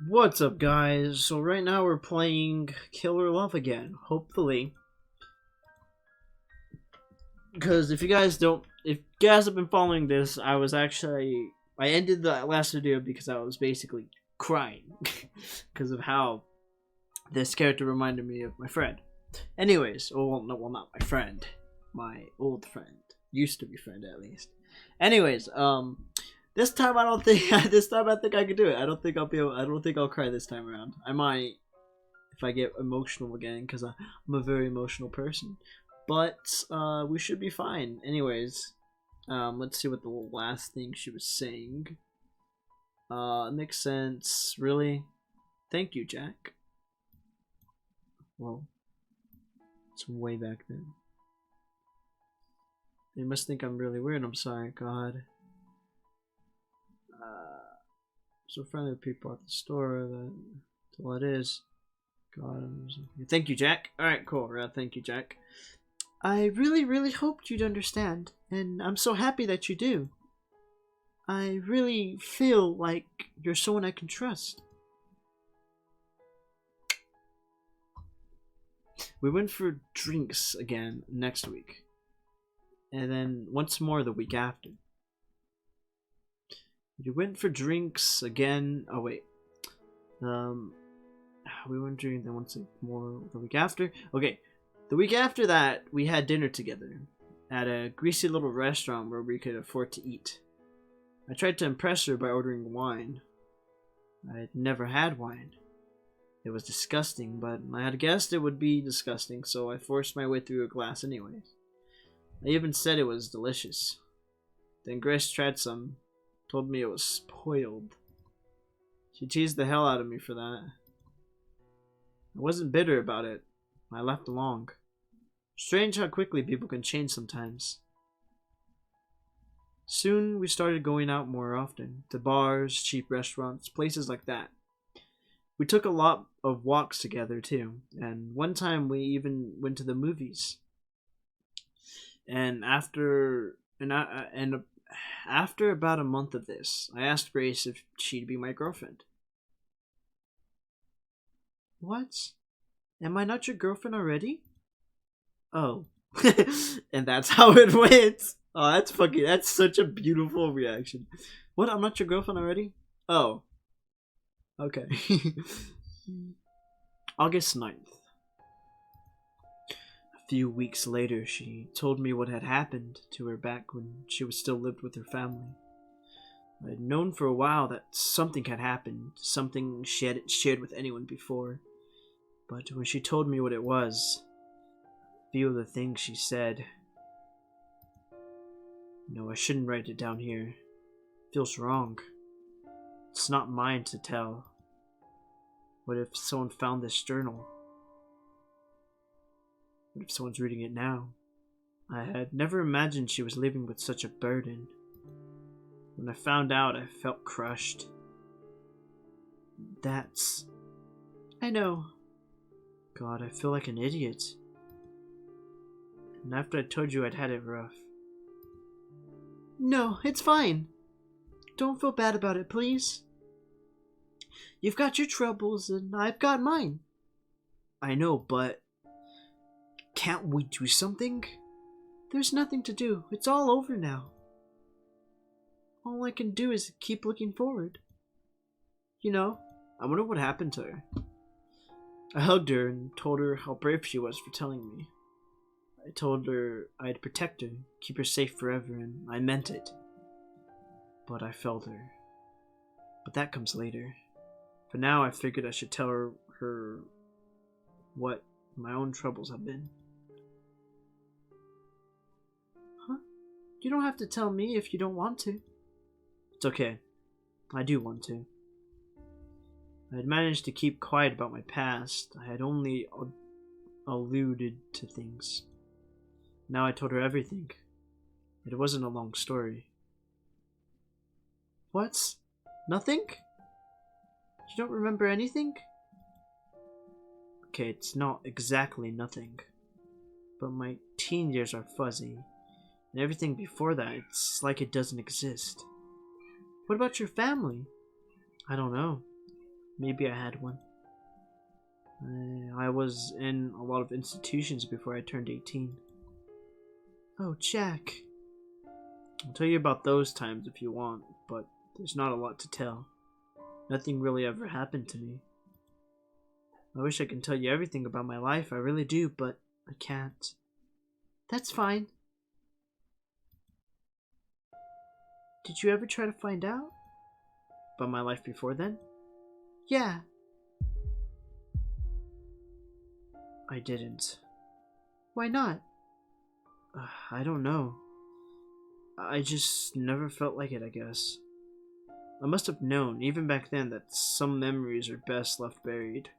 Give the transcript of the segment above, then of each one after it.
What's up, guys? So right now we're playing Killer Love again, hopefully. Because if you guys have been following this, I ended the last video because I was basically crying because of how this character reminded me of my friend. Anyways, not my friend, my old friend, used to be friend at least. Anyways, this time I don't think this time I think I can do it. I don't think I'll cry this time around. I might if I get emotional again because I'm a very emotional person. But we should be fine. Anyways, let's see what the last thing she was saying. Makes sense. Really? Thank you, Jack. Well, it's way back then. They must think I'm really weird. I'm sorry, God. So friendly with people at the store. That's all it is. God. Thank you, Jack. Alright, cool. Thank you, Jack. I really, really hoped you'd understand, and I'm so happy that you do. I really feel like you're someone I can trust. We went for drinks again next week, and then once more the week after. We went for drinks again. Oh wait, we went drinking then once more the week after. Okay, the week after that we had dinner together at a greasy little restaurant where we could afford to eat. I tried to impress her by ordering wine. I had never had wine. It was disgusting, but I had guessed it would be disgusting, so I forced my way through a glass anyways. I even said it was delicious. Then Grace tried some, told me it was spoiled. She teased the hell out of me for that. I wasn't bitter about it. I left along. Strange how quickly people can change sometimes. Soon we started going out more often, to bars, cheap restaurants, places like that. We took a lot of walks together too, and one time we even went to the movies. And after about a month of this, I asked Grace if she'd be my girlfriend. What? Am I not your girlfriend already? Oh. And that's how it went. Oh, that's such a beautiful reaction. What? I'm not your girlfriend already? Oh. Okay. August 9th. A few weeks later, she told me what had happened to her back when she was still lived with her family. I had known for a while that something had happened, something she hadn't shared with anyone before. But when she told me what it was, a few of the things she said... No, I shouldn't write it down here. It feels wrong. It's not mine to tell. What if someone found this journal? What if someone's reading it now? I had never imagined she was living with such a burden. When I found out, I felt crushed. That's... I know. God, I feel like an idiot. And after I told you I'd had it rough. No, it's fine. Don't feel bad about it, please. You've got your troubles, and I've got mine. I know, but... Can't we do something? There's nothing to do. It's all over now. All I can do is keep looking forward. You know, I wonder what happened to her. I hugged her and told her how brave she was for telling me. I told her I'd protect her, keep her safe forever, and I meant it. But I failed her. But that comes later. For now, I figured I should tell her what my own troubles have been. Huh? You don't have to tell me if you don't want to. It's okay. I do want to. I had managed to keep quiet about my past. I had only alluded to things. Now I told her everything. It wasn't a long story. What? Nothing? You don't remember anything? Okay, it's not exactly nothing. But my teen years are fuzzy. And everything before that, it's like it doesn't exist. What about your family? I don't know. Maybe I had one. I was in a lot of institutions before I turned 18. Oh, Jack. I'll tell you about those times if you want, but there's not a lot to tell. Nothing really ever happened to me. I wish I could tell you everything about my life, I really do, but I can't. That's fine. Did you ever try to find out about my life before then? Yeah. I didn't. Why not? I don't know. I just never felt like it, I guess. I must have known, even back then, that some memories are best left buried.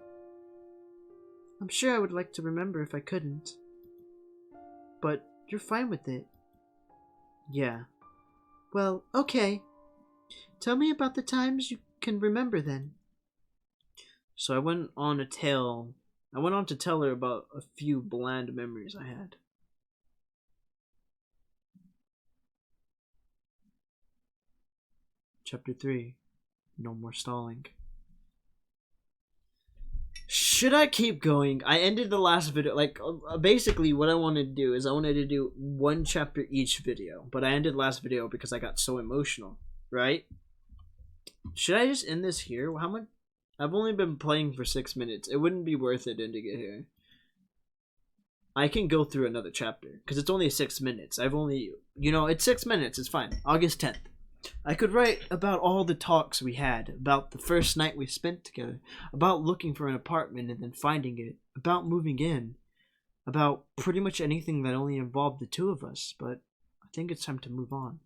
I'm sure I would like to remember if I couldn't. But you're fine with it. Yeah. Well, okay. Tell me about the times you can remember then. So I went on to tell her about a few bland memories I had. Chapter 3. No more stalling. Should I keep going? I ended the last video, basically what I wanted to do is I wanted to do one chapter each video, but I ended last video because I got so emotional, right? Should I just end this here? How much? I've only been playing for 6 minutes. It wouldn't be worth it ending it here. I can go through another chapter, because it's only 6 minutes. It's 6 minutes, it's fine. August 10th. I could write about all the talks we had, about the first night we spent together, about looking for an apartment and then finding it, about moving in, about pretty much anything that only involved the two of us, but I think it's time to move on.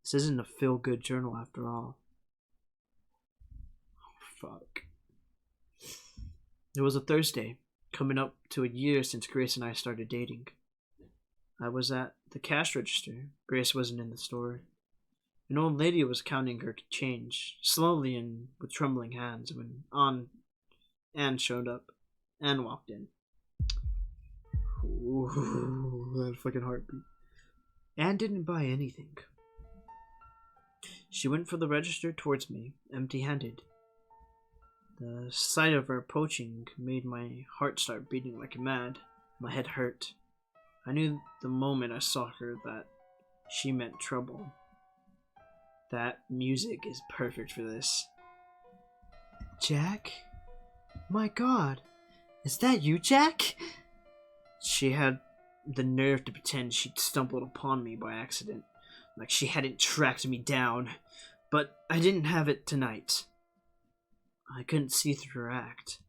This isn't a feel-good journal after all. Fuck. It was a Thursday, coming up to a year since Grace and I started dating. I was at the cash register. Grace wasn't in the store. An old lady was counting her change, slowly and with trembling hands, when Anne showed up. Anne walked in. Ooh, that fucking heartbeat. Anne didn't buy anything. She went for the register towards me, empty-handed. The sight of her approaching made my heart start beating like mad. My head hurt. I knew the moment I saw her that she meant trouble. That music is perfect for this. Jack? My God. Is that you, Jack? She had the nerve to pretend she'd stumbled upon me by accident, like she hadn't tracked me down. But I didn't have it tonight. I couldn't see through her act.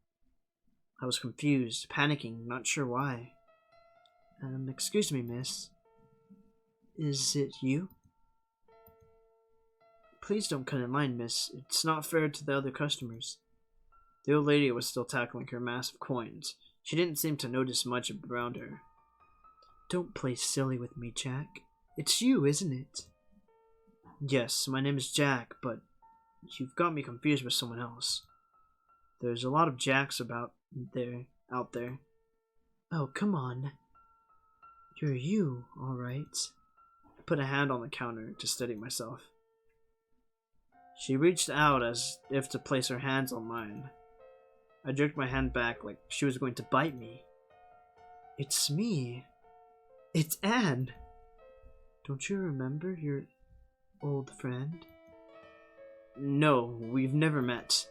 I was confused, panicking, not sure why. Excuse me, miss. Is it you? Please don't cut in line, miss. It's not fair to the other customers. The old lady was still tackling her mass of coins. She didn't seem to notice much around her. Don't play silly with me, Jack. It's you, isn't it? Yes, my name is Jack, but you've got me confused with someone else. There's a lot of Jacks out there. Oh, come on. You're you, all right. I put a hand on the counter to steady myself. She reached out as if to place her hands on mine. I jerked my hand back like she was going to bite me. It's me. It's Anne. Don't you remember your old friend? No, we've never met.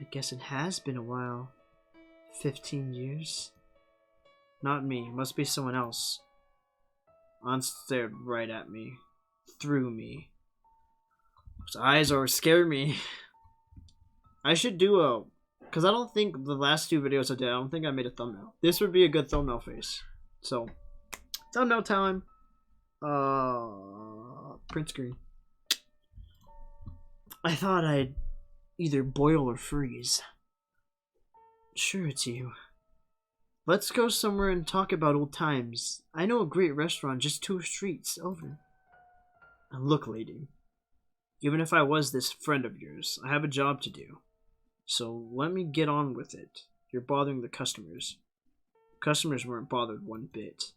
I guess it has been a while. 15 years? Not me. Must be someone else. Anne stared right at me. Through me. His eyes are scaring me. I should do because I don't think the last 2 videos I did, I don't think I made a thumbnail. This would be a good thumbnail face. So, thumbnail time. Print screen. I thought I'd either boil or freeze. Sure, it's you. Let's go somewhere and talk about old times. I know a great restaurant just 2 streets over. And look, lady. Even if I was this friend of yours, I have a job to do. So let me get on with it. You're bothering the customers. Customers weren't bothered one bit.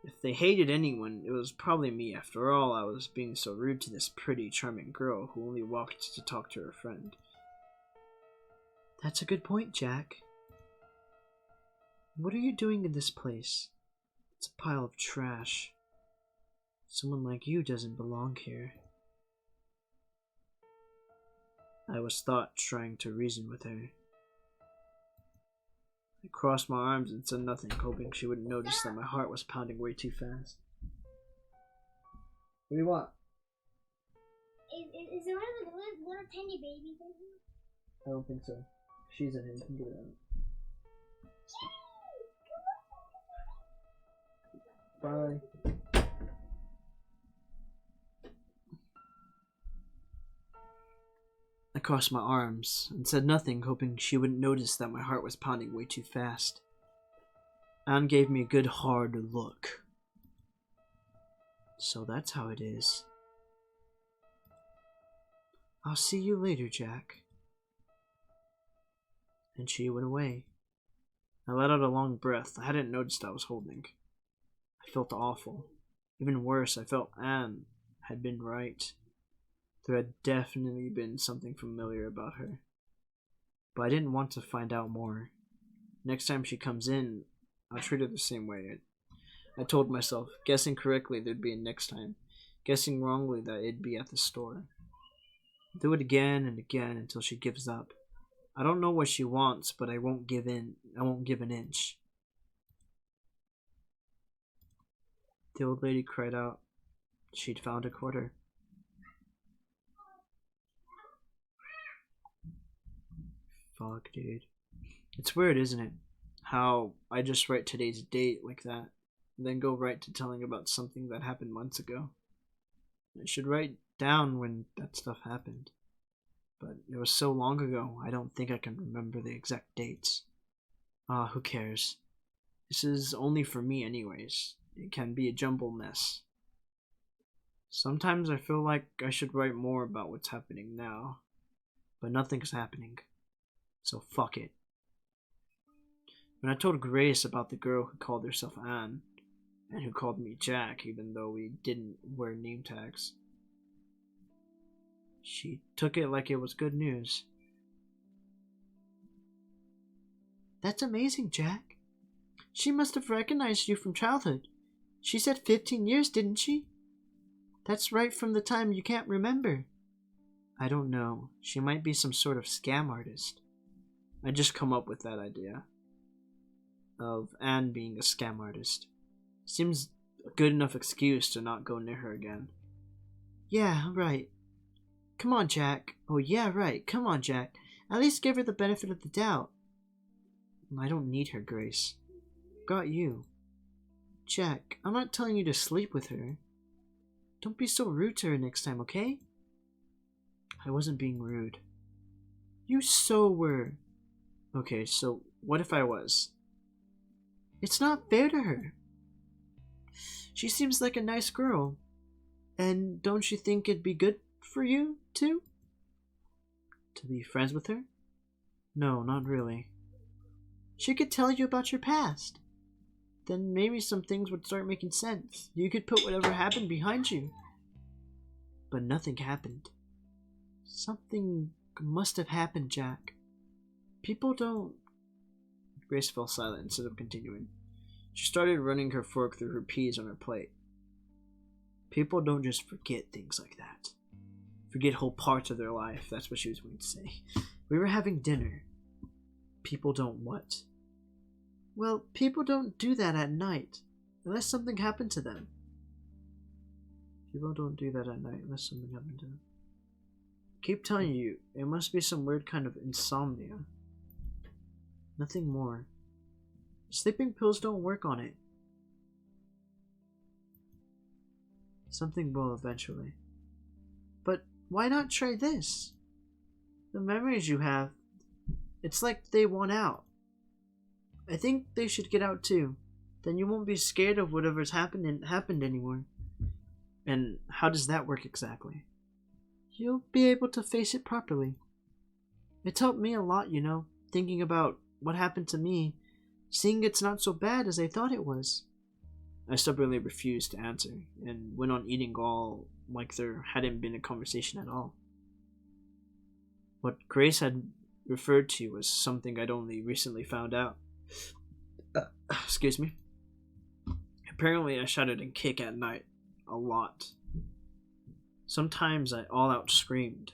If they hated anyone, it was probably me. After all, I was being so rude to this pretty, charming girl who only walked to talk to her friend. That's a good point, Jack. What are you doing in this place? It's a pile of trash. Someone like you doesn't belong here. I was thought trying to reason with her. I crossed my arms and said nothing, hoping she wouldn't notice that my heart was pounding way too fast. What do you want? Is there one of the little tiny babies in here? I don't think so. She's in here. You can get it out. Bye. I crossed my arms and said nothing, hoping she wouldn't notice that my heart was pounding way too fast. Anne gave me a good hard look. So that's how it is. I'll see you later, Jack. And she went away. I let out a long breath. I hadn't noticed I was holding. I felt awful. Even worse, I felt Anne had been right. There had definitely been something familiar about her. But I didn't want to find out more. Next time she comes in, I'll treat her the same way. I told myself, guessing correctly there'd be a next time. Guessing wrongly that it'd be at the store. I'll do it again and again until she gives up. I don't know what she wants, but I won't give in. I won't give an inch. The old lady cried out. She'd found a quarter. Fuck, dude. It's weird, isn't it? How I just write today's date like that, and then go right to telling about something that happened months ago. I should write down when that stuff happened. But it was so long ago, I don't think I can remember the exact dates. Who cares? This is only for me anyways. It can be a jumble mess. Sometimes I feel like I should write more about what's happening now. But nothing's happening. So fuck it. When I told Grace about the girl who called herself Anne, and who called me Jack even though we didn't wear name tags, she took it like it was good news. That's amazing, Jack. She must have recognized you from childhood. She said 15 years, didn't she? That's right from the time you can't remember. I don't know. She might be some sort of scam artist. I just come up with that idea of Anne being a scam artist. Seems a good enough excuse to not go near her again. Yeah, right. Come on, Jack. Oh, yeah, right. Come on, Jack. At least give her the benefit of the doubt. I don't need her, Grace. Got you. Jack, I'm not telling you to sleep with her. Don't be so rude to her next time, okay? I wasn't being rude. You so were. Okay, so what if I was? It's not fair to her. She seems like a nice girl. And don't you think it'd be good for you, too? To be friends with her? No, not really. She could tell you about your past. Then maybe some things would start making sense. You could put whatever happened behind you. But nothing happened. Something must have happened, Jack. People don't... Grace fell silent instead of continuing. She started running her fork through her peas on her plate. People don't just forget things like that. Forget whole parts of their life. That's what she was going to say. We were having dinner. People don't what? Well, people don't do that at night. Unless something happened to them. People don't do that at night unless something happened to them. Keep telling you, it must be some weird kind of insomnia. Nothing more. Sleeping pills don't work on it. Something will eventually. But why not try this? The memories you have, it's like they want out. I think they should get out too. Then you won't be scared of whatever's happened anymore. And how does that work exactly? You'll be able to face it properly. It's helped me a lot, you know, thinking about what happened to me, seeing it's not so bad as I thought it was. I stubbornly refused to answer, and went on eating all like there hadn't been a conversation at all. What Grace had referred to as something I'd only recently found out. Excuse me. Apparently, I shouted and kick at night. A lot. Sometimes I all out screamed.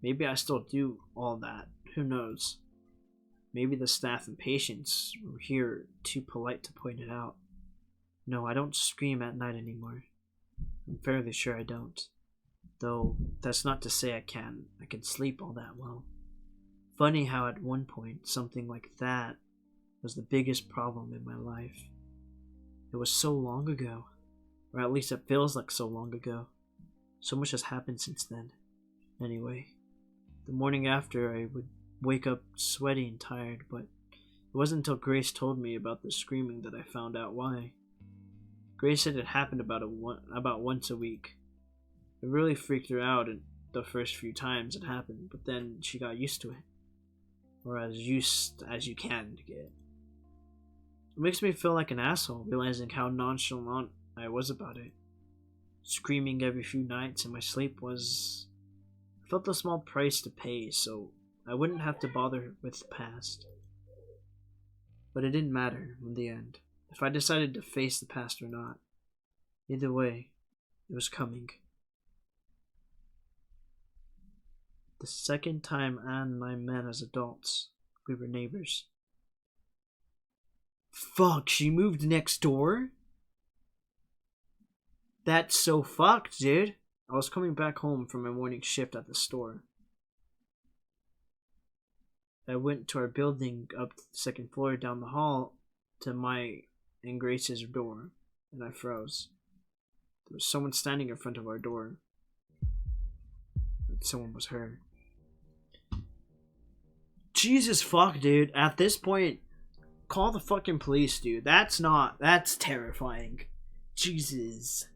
Maybe I still do all that. Who knows? Maybe the staff and patients were here too polite to point it out. No, I don't scream at night anymore. I'm fairly sure I don't. Though, that's not to say I can. I can sleep all that well. Funny how at one point, something like that was the biggest problem in my life. It was so long ago. Or at least it feels like so long ago. So much has happened since then. Anyway, the morning after I would wake up sweaty and tired, but it wasn't until Grace told me about the screaming that I found out why. Grace said it happened about once a week. It really freaked her out the first few times it happened, but then she got used to it. Or as used as you can to get. It makes me feel like an asshole realizing how nonchalant I was about it. Screaming every few nights in my sleep I felt a small price to pay, so I wouldn't have to bother with the past. But it didn't matter in the end, if I decided to face the past or not. Either way, it was coming. The second time Anne and I met as adults, we were neighbors. Fuck, she moved next door? That's so fucked, dude. I was coming back home from my morning shift at the store. I went to our building up the second floor down the hall to my and Grace's door, and I froze. There was someone standing in front of our door. But someone was her. Jesus fuck, dude. At this point, call the fucking police, dude. That's terrifying. Jesus.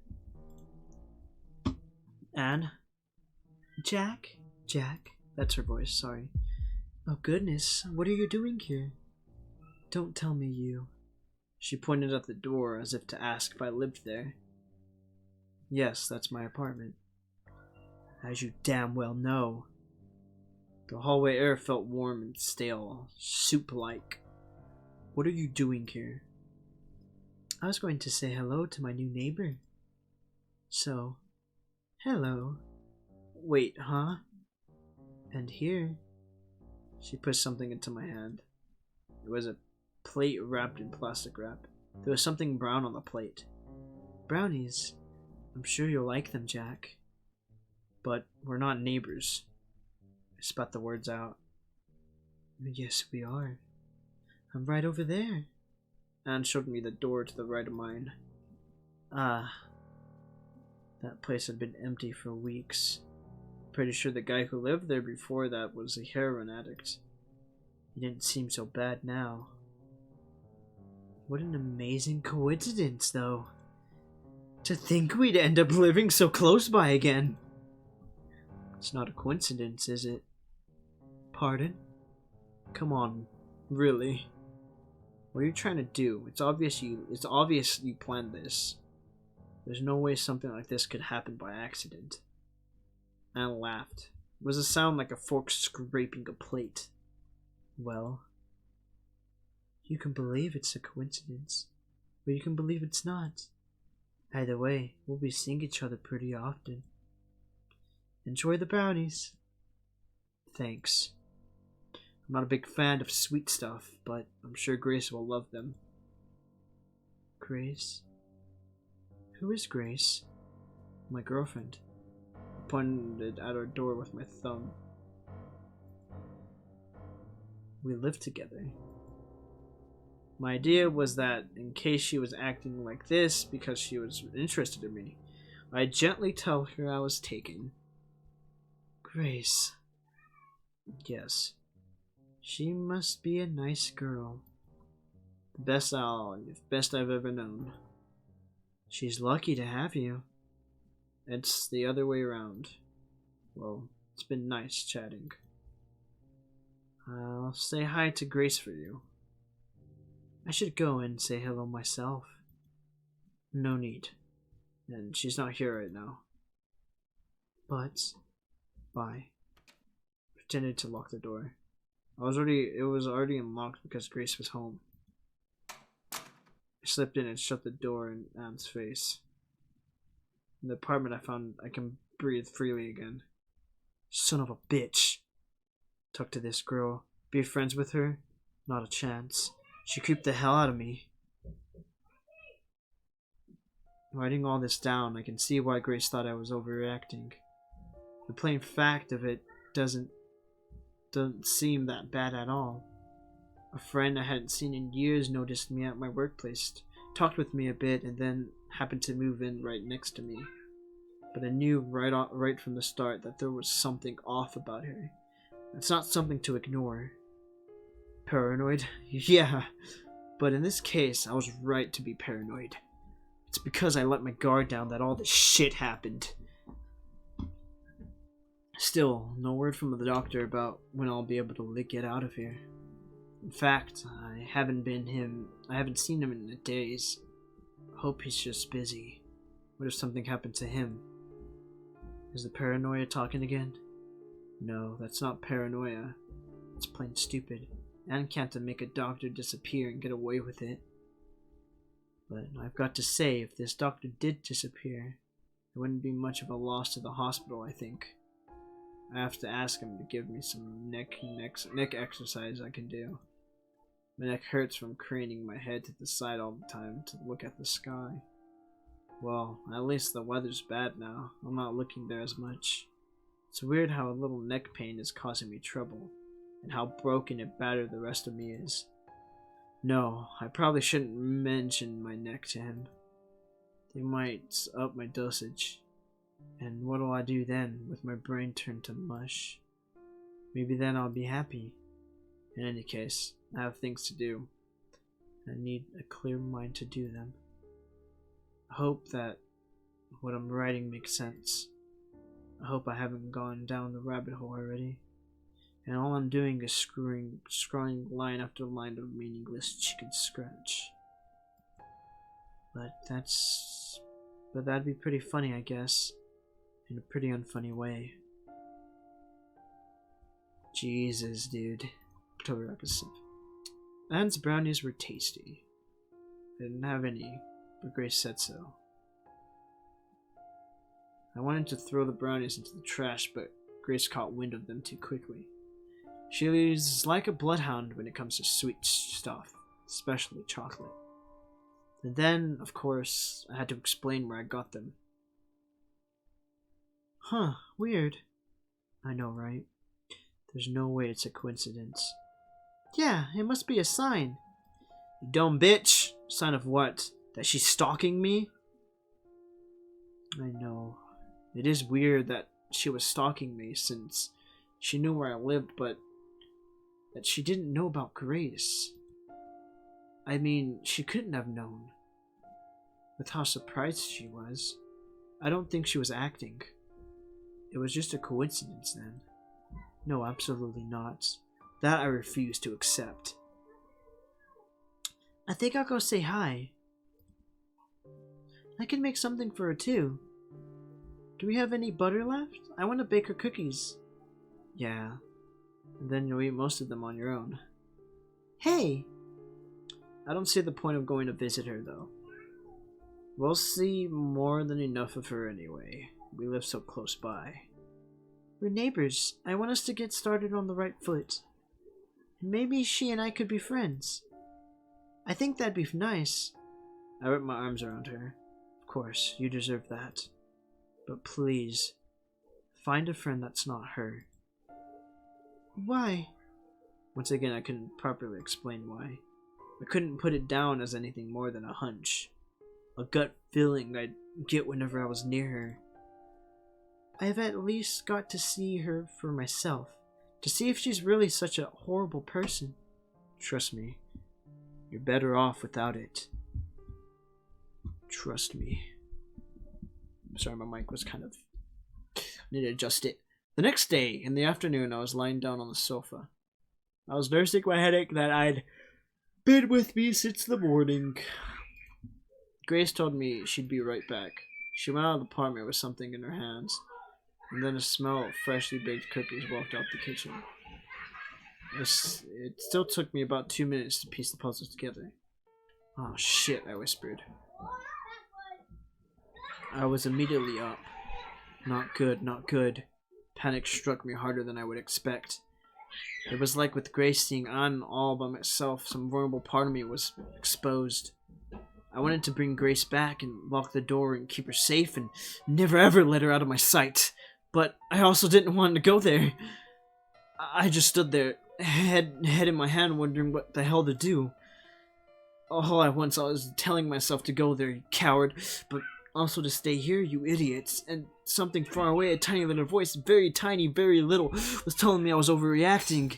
Anne? Jack? That's her voice, sorry. Oh goodness, what are you doing here? Don't tell me you. She pointed at the door as if to ask if I lived there. Yes, that's my apartment. As you damn well know. The hallway air felt warm and stale, soup-like. What are you doing here? I was going to say hello to my new neighbor. So, hello. Wait, huh? And here, she pushed something into my hand. It was a plate wrapped in plastic wrap. There was something brown on the plate. Brownies. I'm sure you'll like them, Jack. But we're not neighbors. I spat the words out. Yes, we are. I'm right over there. Anne showed me the door to the right of mine. Ah. That place had been empty for weeks. Pretty sure the guy who lived there before that was a heroin addict. He didn't seem so bad now. What an amazing coincidence, though. To think we'd end up living so close by again. It's not a coincidence, is it? Pardon? Come on, really? What are you trying to do? It's obvious you planned this. There's no way something like this could happen by accident. Anne laughed. It was a sound like a fork scraping a plate. Well, you can believe it's a coincidence, or you can believe it's not. Either way, we'll be seeing each other pretty often. Enjoy the brownies. Thanks. I'm not a big fan of sweet stuff, but I'm sure Grace will love them. Grace? Who is Grace? My girlfriend. I pointed at our door with my thumb. We live together. My idea was that in case she was acting like this because she was interested in me, I'd gently tell her I was taken. Grace. Yes. She must be a nice girl. The best I've ever known. She's lucky to have you. It's the other way around. Well, it's been nice chatting. I'll say hi to Grace for you. I should go and say hello myself. No need. And she's not here right now. But, bye. Pretended to lock the door. It was already unlocked because Grace was home. I slipped in and shut the door in Anne's face. In the apartment, I found I can breathe freely again. Son of a bitch. Talk to this girl. Be friends with her? Not a chance. She creeped the hell out of me. Writing all this down, I can see why Grace thought I was overreacting. The plain fact of it doesn't seem that bad at all. A friend I hadn't seen in years noticed me at my workplace, talked with me a bit, and then happened to move in right next to me. But I knew right from the start that there was something off about her. It's not something to ignore. Paranoid? Yeah, but in this case, I was right to be paranoid. It's because I let my guard down that all this shit happened. Still, no word from the doctor about when I'll be able to get out of here. In fact, I haven't seen him in days. I hope he's just busy. What if something happened to him? Is the paranoia talking again? No, that's not paranoia. It's plain stupid. Anne can't make a doctor disappear and get away with it. But I've got to say, if this doctor did disappear, it wouldn't be much of a loss to the hospital, I think. I have to ask him to give me some neck exercise I can do. My neck hurts from craning my head to the side all the time to look at the sky. Well, at least the weather's bad now. I'm not looking there as much. It's weird how a little neck pain is causing me trouble, and how broken and battered the rest of me is. No, I probably shouldn't mention my neck to him. They might up my dosage. And what'll I do then, with my brain turned to mush? Maybe then I'll be happy. In any case, I have things to do. I need a clear mind to do them. I hope that what I'm writing makes sense. I hope I haven't gone down the rabbit hole already. And all I'm doing is scrolling line after line of meaningless chicken scratch. But that'd be pretty funny, I guess. In a pretty unfunny way. Jesus, dude. October episode. Anne's brownies were tasty. I didn't have any, but Grace said so. I wanted to throw the brownies into the trash, but Grace caught wind of them too quickly. She is like a bloodhound when it comes to sweet stuff, especially chocolate. And then, of course, I had to explain where I got them. Huh, weird. I know, right? There's no way it's a coincidence. Yeah, it must be a sign. You dumb bitch! Sign of what? That she's stalking me? I know. It is weird that she was stalking me since she knew where I lived, but that she didn't know about Grace. I mean, she couldn't have known. With how surprised she was, I don't think she was acting. It was just a coincidence then. No, absolutely not. That I refuse to accept. I think I'll go say hi. I can make something for her too. Do we have any butter left? I want to bake her cookies. Yeah. And then you'll eat most of them on your own. Hey! I don't see the point of going to visit her though. We'll see more than enough of her anyway. We live so close by. We're neighbors. I want us to get started on the right foot. Maybe she and I could be friends. I think that'd be nice. I wrapped my arms around her. Of course, you deserve that. But please, find a friend that's not her. Why? Once again, I couldn't properly explain why. I couldn't put it down as anything more than a hunch. A gut feeling I'd get whenever I was near her. I've at least got to see her for myself, to see if she's really such a horrible person. Trust me, you're better off without it. Trust me. Sorry, my mic was kind of... I need to adjust it. The next day, in the afternoon, I was lying down on the sofa. I was nursing my headache that I'd been with me since the morning. Grace told me she'd be right back. She went out of the apartment with something in her hands, and then a smell of freshly baked cookies walked out the kitchen. It still took me about 2 minutes to piece the puzzle together. Oh shit, I whispered. I was immediately up. Not good, not good. Panic struck me harder than I would expect. It was like with Grace seeing Anne all by myself, some vulnerable part of me was exposed. I wanted to bring Grace back and lock the door and keep her safe and never ever let her out of my sight. But I also didn't want to go there. I just stood there, head in my hand, wondering what the hell to do. All at once I was telling myself to go there, you coward, but also to stay here, you idiots. And something far away, a tiny little voice, very tiny, very little, was telling me I was overreacting.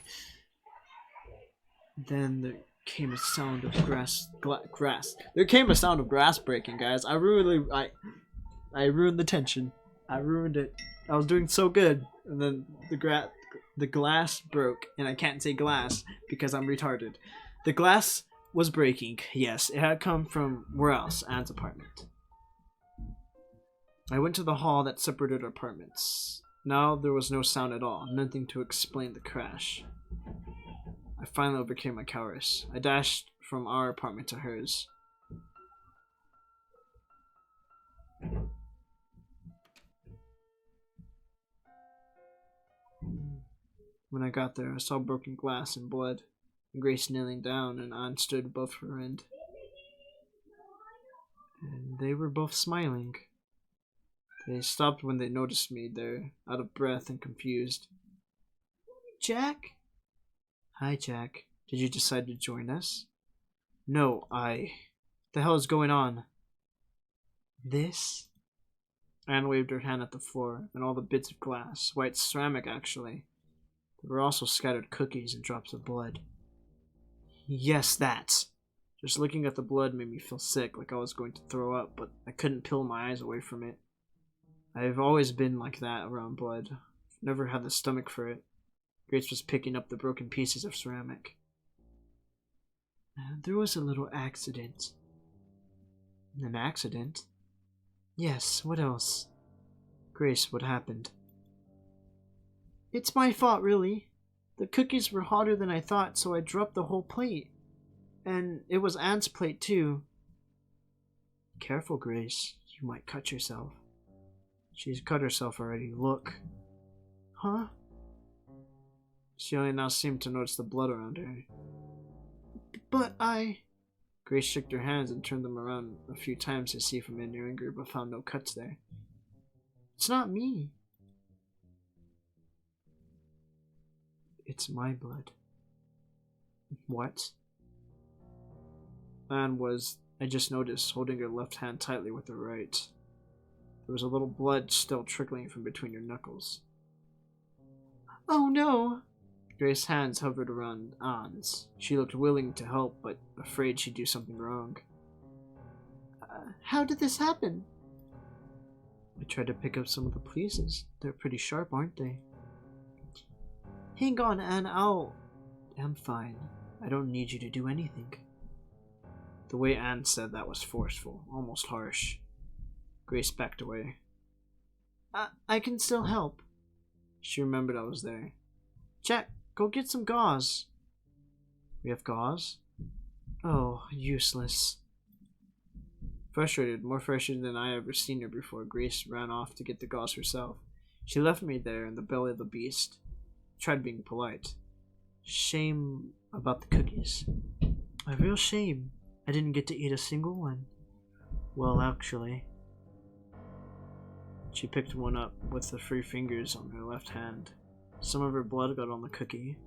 Then there came a sound of grass. There came a sound of glass breaking, guys. I ruined the tension. I ruined it. I was doing so good, and then the glass broke, and I can't say glass because I'm retarded. The glass was breaking. Yes, it had come from where else? Anne's apartment. I went to the hall that separated our apartments. Now there was no sound at all, nothing to explain the crash. I finally overcame my cowardice. I dashed from our apartment to hers. When I got there, I saw broken glass and blood, and Grace kneeling down, and Anne stood above her end. And they were both smiling. They stopped when they noticed me there, out of breath and confused. Jack? Hi, Jack. Did you decide to join us? No, the hell is going on? This? Anne waved her hand at the floor, and all the bits of glass, white ceramic actually. There were also scattered cookies and drops of blood. Yes, that. Just looking at the blood made me feel sick, like I was going to throw up, but I couldn't peel my eyes away from it. I've always been like that around blood. Never had the stomach for it. Grace was picking up the broken pieces of ceramic. There was a little accident. An accident? Yes, what else? Grace, what happened? It's my fault, really. The cookies were hotter than I thought, so I dropped the whole plate. And it was Anne's plate, too. Careful, Grace. You might cut yourself. She's cut herself already. Look. Huh? She only now seemed to notice the blood around her. But Grace shook her hands and turned them around a few times to see if I'm in anger, but found no cuts there. It's not me. It's my blood. What? Anne was, I just noticed, holding her left hand tightly with her right. There was a little blood still trickling from between her knuckles. Oh no! Grace's hands hovered around Anne's. She looked willing to help, but afraid she'd do something wrong. How did this happen? I tried to pick up some of the pieces. They're pretty sharp, aren't they? Hang on, Anne, I'm fine. I don't need you to do anything. The way Anne said that was forceful, almost harsh. Grace backed away. I can still help. She remembered I was there. Jack, go get some gauze. We have gauze? Oh, useless. Frustrated, more frustrated than I ever seen her before, Grace ran off to get the gauze herself. She left me there in the belly of the beast. Tried being polite. Shame about the cookies. A real shame. I didn't get to eat a single one. Well, actually. She picked one up with the free fingers on her left hand. Some of her blood got on the cookie.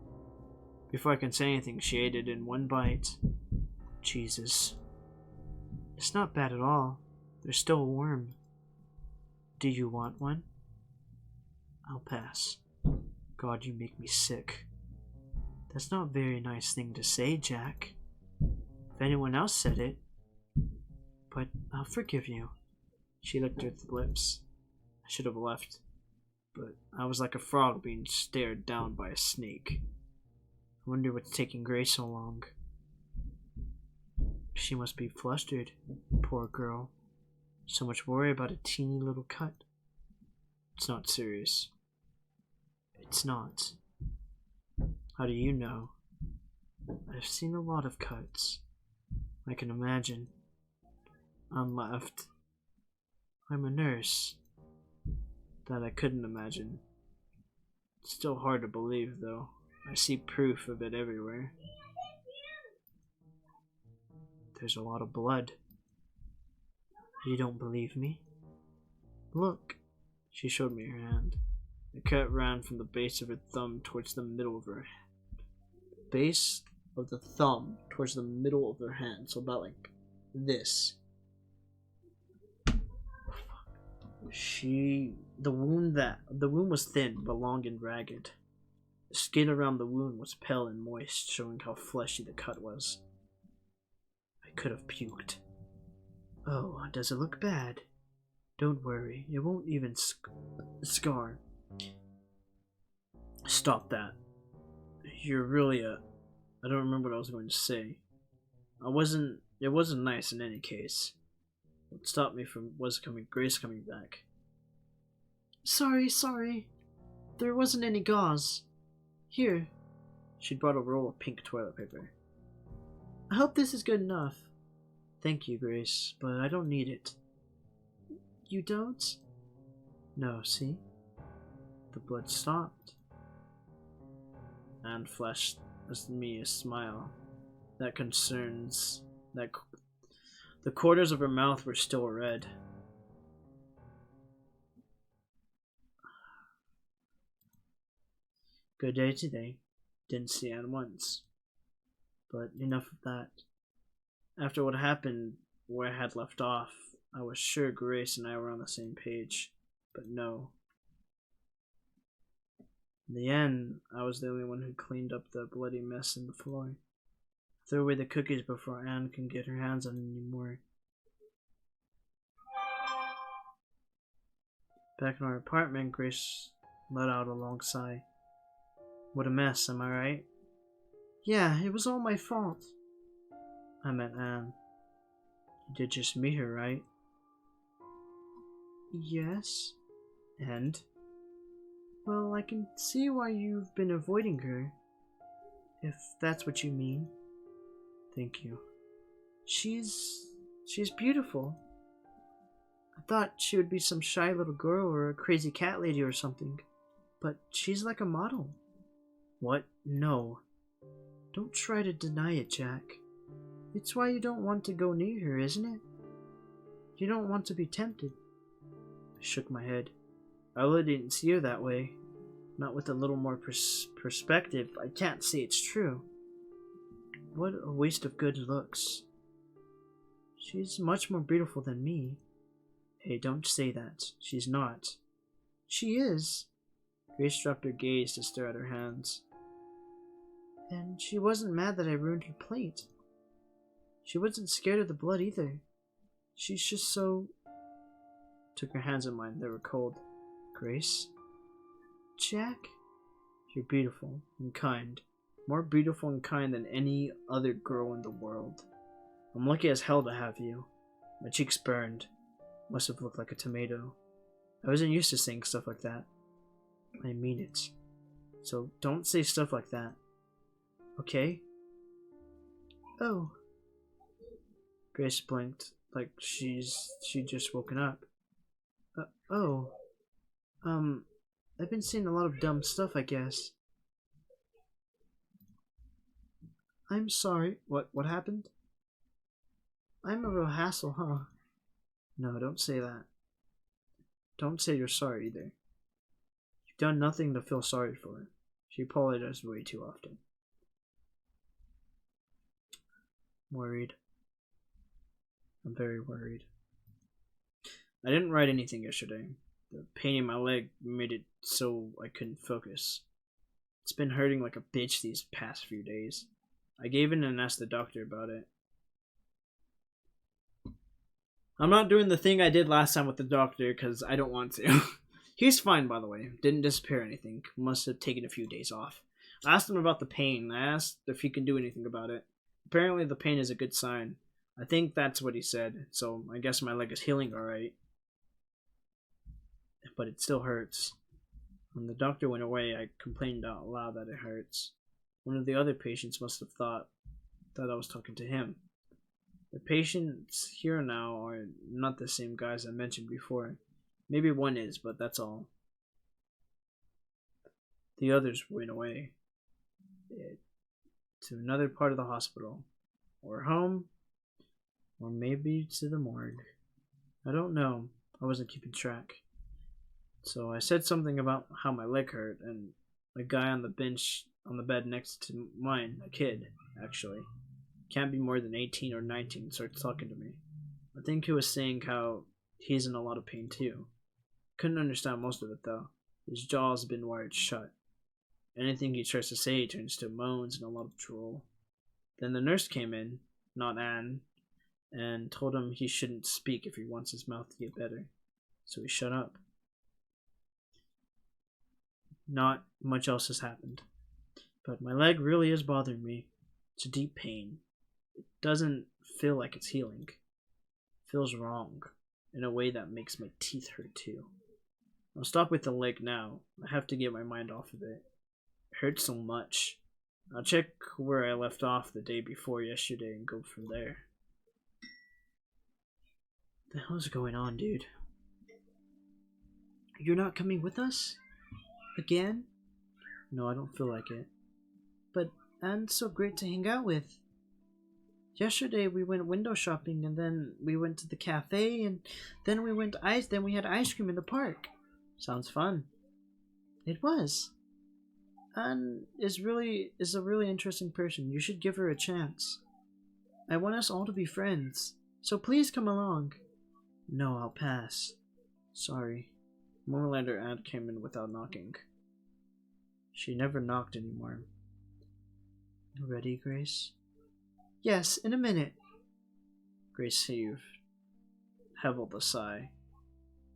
Before I can say anything, she ate it in one bite. Jesus. It's not bad at all. There's still a worm. Do you want one? I'll pass. God, you make me sick. That's not a very nice thing to say, Jack. If anyone else said it. But I'll forgive you. She licked her lips. I should have left. But I was like a frog being stared down by a snake. I wonder what's taking Grace so long. She must be flustered. Poor girl. So much worry about a teeny little cut. It's not serious. It's not. How do you know? I've seen a lot of cuts. I can imagine. On left. I'm a nurse. That I couldn't imagine. It's still hard to believe, though. I see proof of it everywhere. There's a lot of blood. You don't believe me? Look. She showed me her hand. The cut ran from the base of her thumb towards the middle of her base of the thumb towards the middle of her hand, so about like this. The wound was thin but long and ragged. The skin around the wound was pale and moist, showing how fleshy the cut was. I could have puked. Oh, does it look bad? Don't worry, it won't even scar. Stop that. You're really I don't remember what I was going to say. It wasn't nice in any case. What stopped me from Grace coming back. Sorry. There wasn't any gauze. Here. She brought a roll of pink toilet paper. I hope this is good enough. Thank you, Grace, but I don't need it. You don't? No, see? The blood stopped. And flashed me a smile. That concerns that the corners of her mouth were still red. Good day today. Didn't see Anne once. But enough of that. After what happened where I had left off, I was sure Grace and I were on the same page. But no. In the end, I was the only one who cleaned up the bloody mess in the floor. Throw away the cookies before Anne can get her hands on any more. Back in our apartment, Grace let out a long sigh. What a mess, am I right? Yeah, it was all my fault. I meant Anne. You did just meet her, right? Yes. And? Well, I can see why you've been avoiding her. If that's what you mean. Thank you. She's beautiful. I thought she would be some shy little girl or a crazy cat lady or something. But she's like a model. What? No. Don't try to deny it, Jack. It's why you don't want to go near her, isn't it? You don't want to be tempted. I shook my head. I really didn't see her that way. Not with a little more perspective. I can't say it's true. What a waste of good looks. She's much more beautiful than me. Hey, don't say that. She's not. She is. Grace dropped her gaze to stare at her hands. And she wasn't mad that I ruined her plate. She wasn't scared of the blood either. She's just so... Took her hands in mine. They were cold. Grace? Jack? You're beautiful and kind. More beautiful and kind than any other girl in the world. I'm lucky as hell to have you. My cheeks burned. Must have looked like a tomato. I wasn't used to saying stuff like that. I mean it. So don't say stuff like that. Okay? Oh. Grace blinked like she'd just woken up. Oh. I've been seeing a lot of dumb stuff, I guess. I'm sorry. What happened? I'm a real hassle, huh? No, don't say that. Don't say you're sorry either. You've done nothing to feel sorry for. She apologized way too often. Worried. I'm very worried. I didn't write anything yesterday. The pain in my leg made it so I couldn't focus. It's been hurting like a bitch these past few days. I gave in and asked the doctor about it. I'm not doing the thing I did last time with the doctor because I don't want to. He's fine, by the way. Didn't disappear or anything. Must have taken a few days off. I asked him about the pain. I asked if he can do anything about it. Apparently the pain is a good sign. I think that's what he said, so I guess my leg is healing alright. But it still hurts. When the doctor went away, I complained out loud that it hurts. One of the other patients must have thought that I was talking to him. The patients here now are not the same guys I mentioned before. Maybe one is, but that's all. The others went away to another part of the hospital, or home, or maybe to the morgue. I don't know. I wasn't keeping track. So I said something about how my leg hurt, and a guy on the bench on the bed next to mine, a kid, actually, can't be more than 18 or 19, starts talking to me. I think he was saying how he's in a lot of pain too. Couldn't understand most of it though. His jaw's been wired shut. Anything he tries to say turns to moans and a lot of drool. Then the nurse came in, not Anne, and told him he shouldn't speak if he wants his mouth to get better. So he shut up. Not much else has happened. But my leg really is bothering me. It's a deep pain. It doesn't feel like it's healing. It feels wrong, in a way that makes my teeth hurt too. I'll stop with the leg now. I have to get my mind off of it. It hurts so much. I'll check where I left off the day before yesterday and go from there. What the hell is going on, dude? You're not coming with us? Again? No, I don't feel like it. But Anne's so great to hang out with. Yesterday we went window shopping, and then we went to the cafe, and then we had ice cream in the park. Sounds fun. It was. Anne is a really interesting person. You should give her a chance. I want us all to be friends, so please come along. No, I'll pass. Sorry. A moment later, Anne came in without knocking. She never knocked anymore. Ready, Grace? Yes, in a minute. Grace heaved a sigh.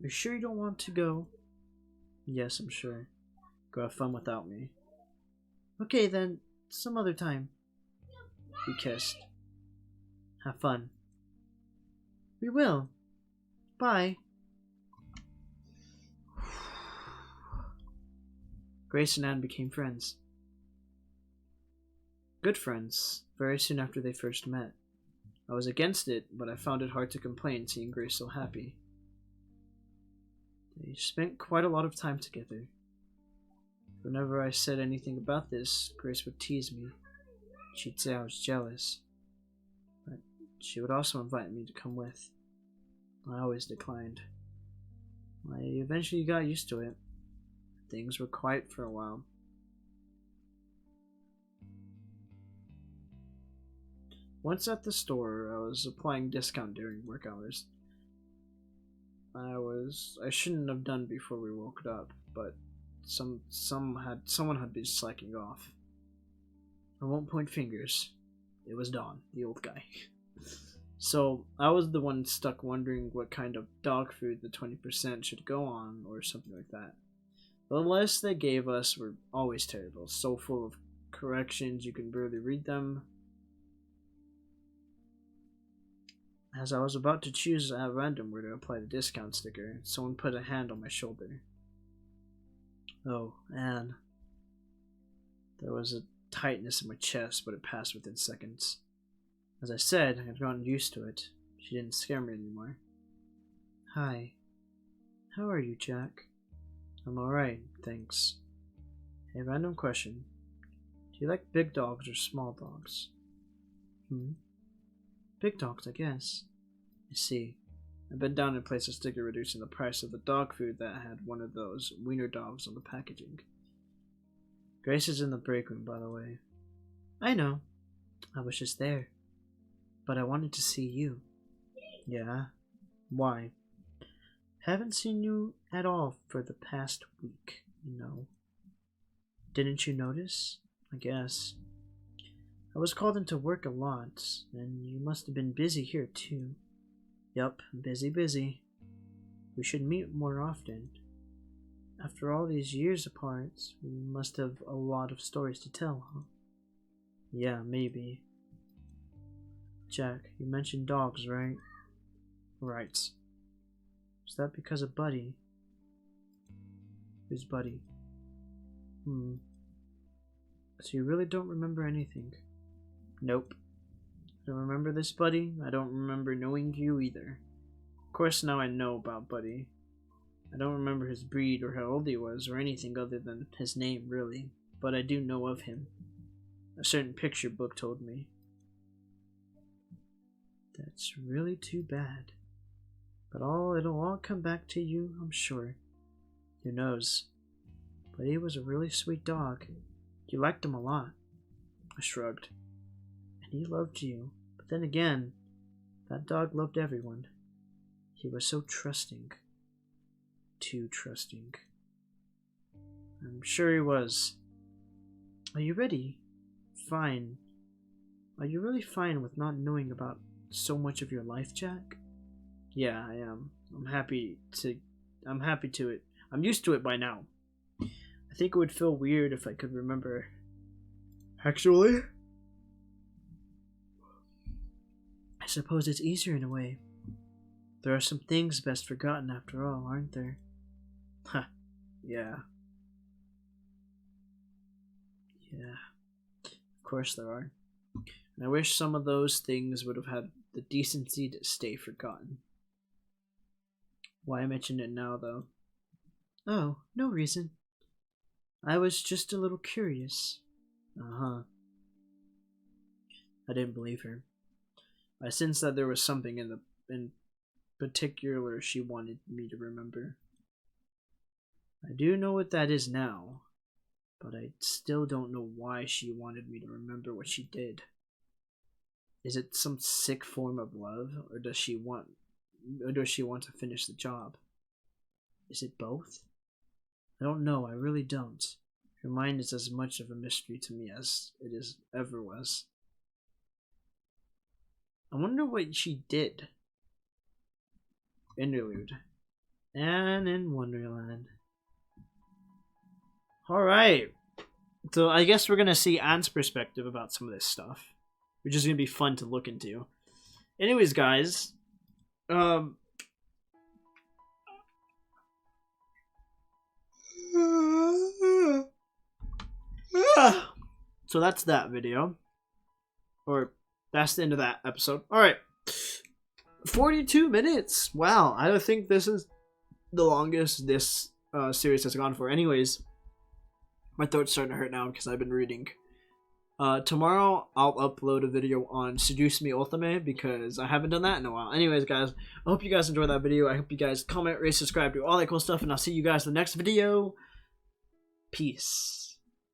You're sure you don't want to go? Yes, I'm sure. Go have fun without me. Okay then, some other time. We kissed. Have fun. We will. Bye. Grace and Anne became friends. Good friends, very soon after they first met. I was against it, but I found it hard to complain seeing Grace so happy. They spent quite a lot of time together. Whenever I said anything about this, Grace would tease me. She'd say I was jealous. But she would also invite me to come with. I always declined. I eventually got used to it. Things were quiet for a while. Once at the store, I was applying discount during work hours. I shouldn't have done before we woke up, but someone had been slacking off. I won't point fingers. It was Don, the old guy. So I was the one stuck wondering what kind of dog food the 20% should go on, or something like that. The lists they gave us were always terrible, so full of corrections you can barely read them. As I was about to choose at random where to apply the discount sticker, someone put a hand on my shoulder. Oh, Anne. There was a tightness in my chest, but it passed within seconds. As I said, I've gotten used to it. She didn't scare me anymore. Hi. How are you, Jack? I'm alright, thanks. Hey, random question. Do you like big dogs or small dogs? Big dogs, I guess. I see. I bet down in place a sticker reducing the price of the dog food that had one of those wiener dogs on the packaging. Grace is in the break room, by the way. I know. I was just there. But I wanted to see you. Yeah? Why? Haven't seen you at all for the past week, you know. Didn't you notice? I guess. I was called into work a lot, and you must have been busy here too. Yup, busy. We should meet more often. After all these years apart, we must have a lot of stories to tell, huh? Yeah, maybe. Jack, you mentioned dogs, right? Right. Is that because of Buddy? Who's Buddy? So you really don't remember anything? Nope. I don't remember this, Buddy. I don't remember knowing you either. Of course, now I know about Buddy. I don't remember his breed or how old he was or anything other than his name, really. But I do know of him. A certain picture book told me. That's really too bad. But it'll all come back to you, I'm sure. Who knows? But he was a really sweet dog. You liked him a lot. I shrugged. And he loved you. But then again, that dog loved everyone. He was so trusting. Too trusting. I'm sure he was. Are you ready? Fine. Are you really fine with not knowing about so much of your life, Jack? Yeah, I am. I'm happy to it. I'm used to it by now. I think it would feel weird if I could remember. Actually? I suppose it's easier in a way. There are some things best forgotten after all, aren't there? Huh. Yeah. Yeah. Of course there are. And I wish some of those things would have had the decency to stay forgotten. Why I mention it now, though? Oh, no reason. I was just a little curious. Uh-huh. I didn't believe her. I sensed that there was something in particular she wanted me to remember. I do know what that is now, but I still don't know why she wanted me to remember what she did. Is it some sick form of love, or does she want to finish the job? Is it both? I don't know, I really don't. Her mind is as much of a mystery to me as ever was. I wonder what she did. Interlude. Anne in Wonderland. Alright. So I guess we're gonna see Anne's perspective about some of this stuff, which is gonna be fun to look into. Anyways, guys, so that's that video. Or that's the end of that episode. Alright. 42 minutes. Wow, I don't think this is the longest this series has gone for. Anyways, my throat's starting to hurt now because I've been reading. Tomorrow I'll upload a video on Seduce Me Ultimate because I haven't done that in a while. Anyways, guys, I hope you guys enjoyed that video. I hope you guys comment, rate, subscribe, do all that cool stuff, and I'll see you guys in the next video. Peace.